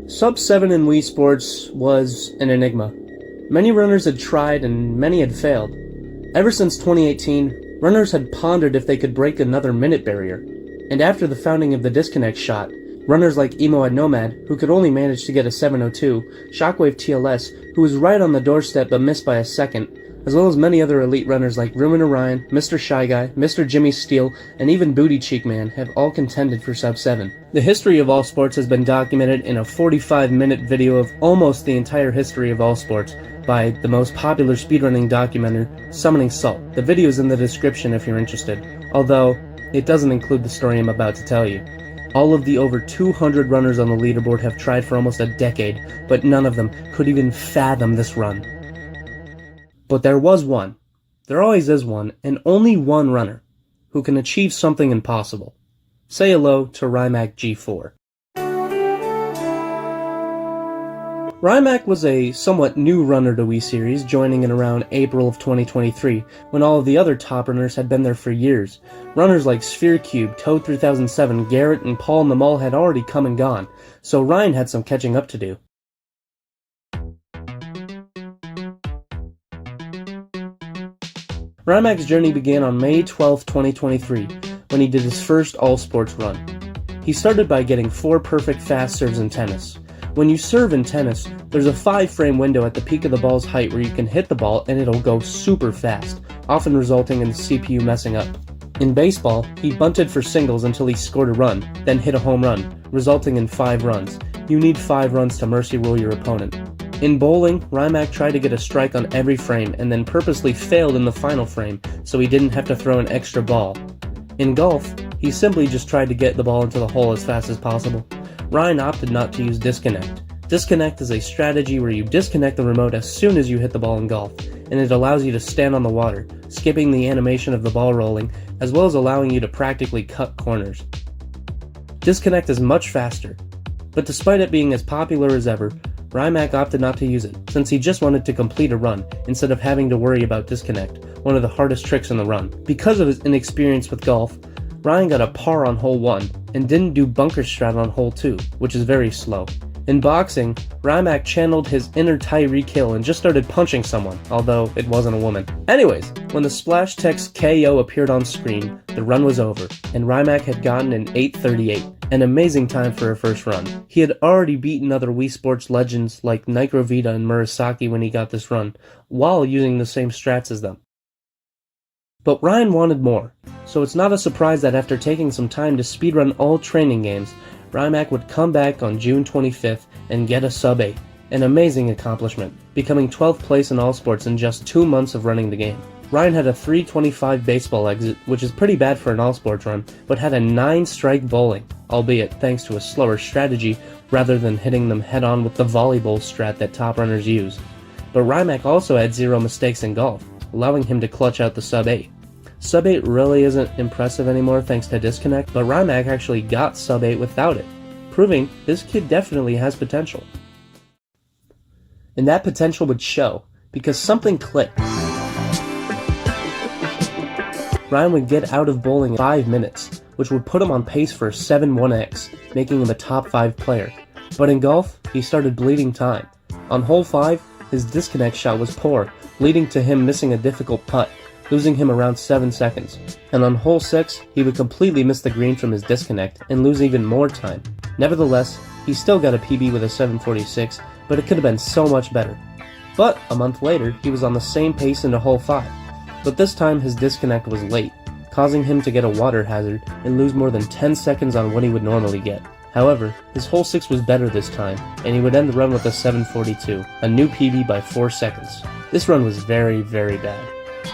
Sub-7 in Wii Sports was an enigma. Many runners had tried and many had failed. Ever since 2018, runners had pondered if they could break another minute barrier. And after the founding of the disconnect shot, runners like Emo at Nomad, who could only manage to get a 7:02, Shockwave TLS, who was right on the doorstep but missed by a second, as well as many other elite runners like Ruben Orion, Mr. Shy Guy, Mr. Jimmy Steele, and even Booty Cheek Man have all contended for sub-7. The history of all sports has been documented in a 45-minute video of almost the entire history of all sports by the most popular speedrunning documenter, Summoning Salt. The video is in the description if you're interested, although it doesn't include the story I'm about to tell you. All of the over 200 runners on the leaderboard have tried for almost a decade, but none of them could even fathom this run. But there was one, there always is one, and only one runner who can achieve something impossible. Say hello to Rhyac G4. Rhyac was a somewhat new runner to Wii Series, joining in around April of 2023, when all of the other top runners had been there for years. Runners like Sphere Cube, Toad 3007, Garrett, and Paul Namal had already come and gone, so Ryan had some catching up to do. Rhyac's journey began on May 12, 2023, when he did his first all-sports run. He started by getting 4 perfect fast serves in tennis. When you serve in tennis, there's a 5-frame window at the peak of the ball's height where you can hit the ball and it'll go super fast, often resulting in the CPU messing up. In baseball, he bunted for singles until he scored a run, then hit a home run, resulting in 5 runs. You need 5 runs to mercy rule your opponent. In bowling, Rhyac tried to get a strike on every frame and then purposely failed in the final frame so he didn't have to throw an extra ball. In golf, he simply just tried to get the ball into the hole as fast as possible. Ryan opted not to use disconnect. Disconnect is a strategy where you disconnect the remote as soon as you hit the ball in golf, and it allows you to stand on the water, skipping the animation of the ball rolling, as well as allowing you to practically cut corners. Disconnect is much faster, but despite it being as popular as ever, Rhyac opted not to use it, since he just wanted to complete a run, instead of having to worry about disconnect, one of the hardest tricks in the run. Because of his inexperience with golf, Ryan got a par on hole 1, and didn't do bunker strat on hole 2, which is very slow. In boxing, Rhyac channeled his inner Tyreek Hill and just started punching someone, although it wasn't a woman. Anyways, when the splash text KO appeared on screen, the run was over, and Rhyac had gotten an 8:38, an amazing time for a first run. He had already beaten other Wii Sports legends like Nicrovita and Murasaki when he got this run, while using the same strats as them. But Ryan wanted more, so it's not a surprise that after taking some time to speedrun all training games, Rhyac would come back on June 25th and get a sub-8, an amazing accomplishment, becoming 12th place in all sports in just 2 months of running the game. Ryan had a 325 baseball exit, which is pretty bad for an all-sports run, but had a 9-strike bowling, albeit thanks to a slower strategy rather than hitting them head-on with the volleyball strat that top runners use. But Rhyac also had 0 mistakes in golf, allowing him to clutch out the sub-8. Sub-8 really isn't impressive anymore thanks to disconnect, but Rhyac actually got sub-8 without it, proving this kid definitely has potential. And that potential would show, because something clicked. Ryan would get out of bowling in 5 minutes, which would put him on pace for a 7-1x, making him a top 5 player. But in golf, he started bleeding time. On hole 5, his disconnect shot was poor, leading to him missing a difficult putt, losing him around 7 seconds. And on hole 6, he would completely miss the green from his disconnect and lose even more time. Nevertheless, he still got a PB with a 7:46, but it could have been so much better. But a month later, he was on the same pace into hole 5. But this time his disconnect was late, causing him to get a water hazard and lose more than 10 seconds on what he would normally get. However, his hole 6 was better this time, and he would end the run with a 7:42, a new PB by 4 seconds. This run was very, very bad.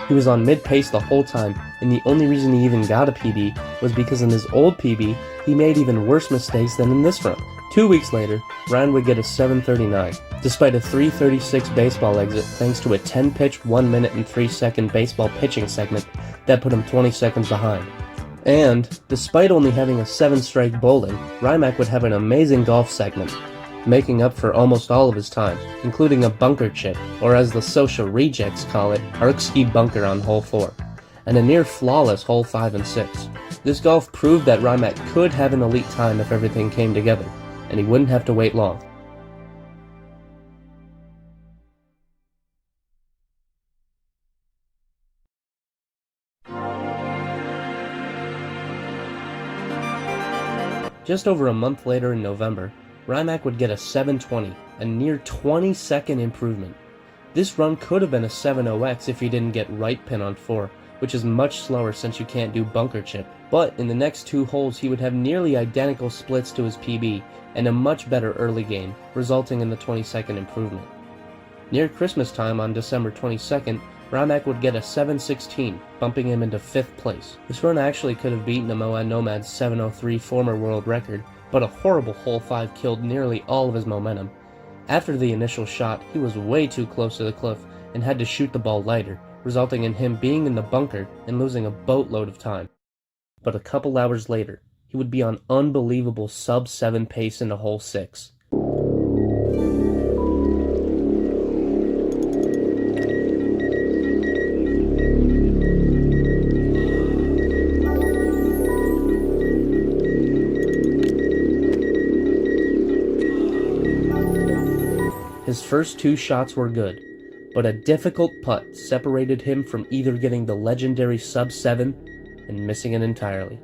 He was on mid-pace the whole time, and the only reason he even got a PB was because in his old PB, he made even worse mistakes than in this run. 2 weeks later, Ryan would get a 7:39, despite a 3:36 baseball exit thanks to a 10-pitch, 1 minute and 3 second baseball pitching segment that put him 20 seconds behind. And, despite only having a 7-strike bowling, Rhyac would have an amazing golf segment, making up for almost all of his time, including a bunker chip, or as the social rejects call it, Arc-ski bunker on hole 4, and a near-flawless hole 5 and 6. This golf proved that Rhyac could have an elite time if everything came together, and he wouldn't have to wait long. Just over a month later in November, Rhyac would get a 720, a near 20-second improvement. This run could have been a 7.0x if he didn't get right pin on 4, which is much slower since you can't do bunker chip. But in the next 2 holes he would have nearly identical splits to his PB and a much better early game, resulting in the 20-second improvement. Near Christmas time on December 22nd, Rhyac would get a 7.16, bumping him into 5th place. This run actually could have beaten a Moab Nomad's 7.03 former world record, but a horrible hole 5 killed nearly all of his momentum. After the initial shot, he was way too close to the cliff and had to shoot the ball lighter, resulting in him being in the bunker and losing a boatload of time. But a couple hours later, he would be on unbelievable sub-7 pace into hole 6. His first 2 shots were good, but a difficult putt separated him from either getting the legendary sub-7 and missing it entirely.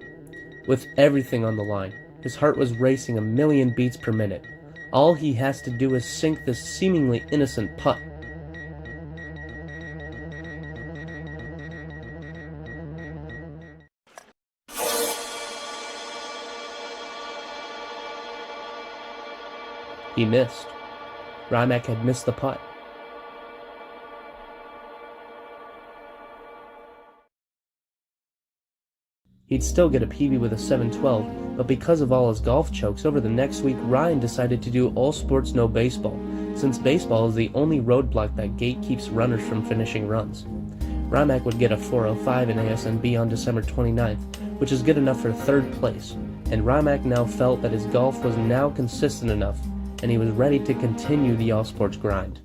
With everything on the line, his heart was racing a million beats per minute. All he has to do is sink this seemingly innocent putt. He missed. Rhyac had missed the putt. He'd still get a PB with a 7.12, but because of all his golf chokes, over the next week Ryan decided to do all sports no baseball, since baseball is the only roadblock that gatekeeps runners from finishing runs. Rhyac would get a 4.05 in ASNB on December 29th, which is good enough for 3rd place, and Rhyac now felt that his golf was now consistent enough, and he was ready to continue the all-sports grind.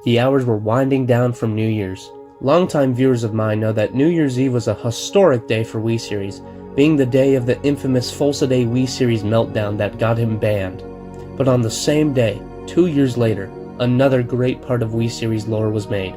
The hours were winding down from New Year's. Longtime viewers of mine know that New Year's Eve was a historic day for Wii Series, being the day of the infamous Fulsa Wii Series meltdown that got him banned. But on the same day, 2 years later, another great part of Wii Series lore was made.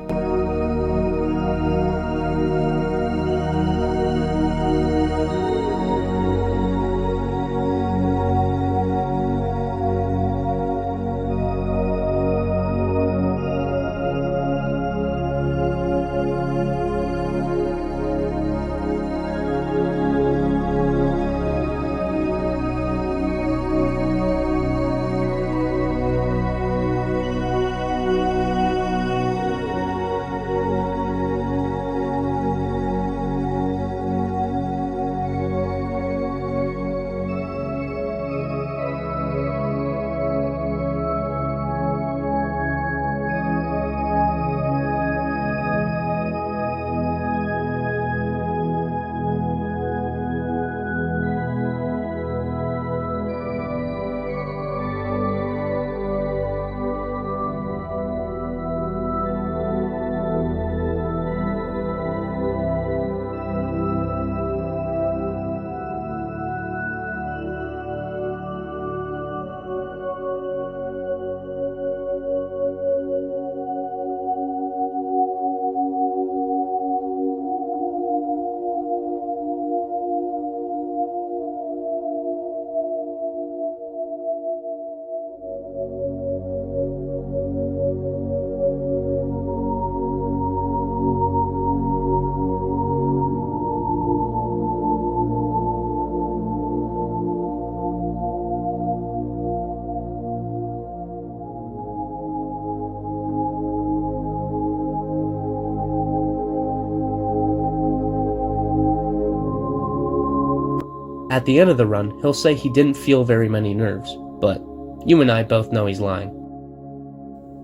At the end of the run, he'll say he didn't feel very many nerves, but you and I both know he's lying.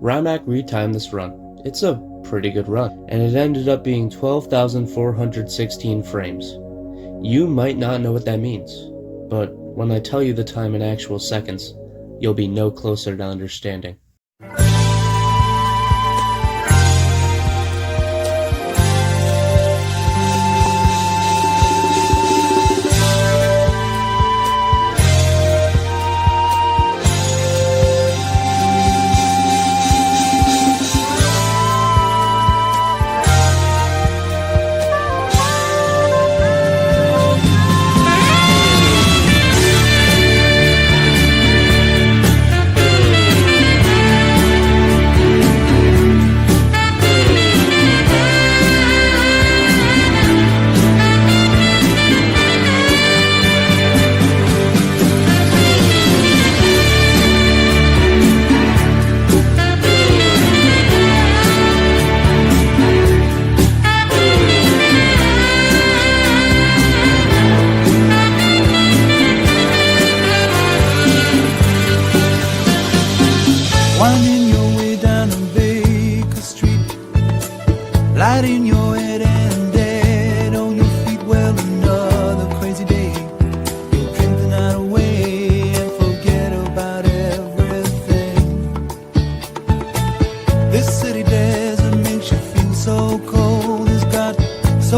Rhyac retimed this run. It's a pretty good run, and it ended up being 12,416 frames. You might not know what that means, but when I tell you the time in actual seconds, you'll be no closer to understanding.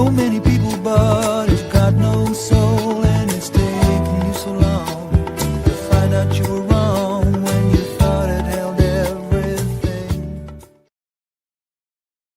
so many people, but it's got no soul, and it's taken you so long to find out you were wrong.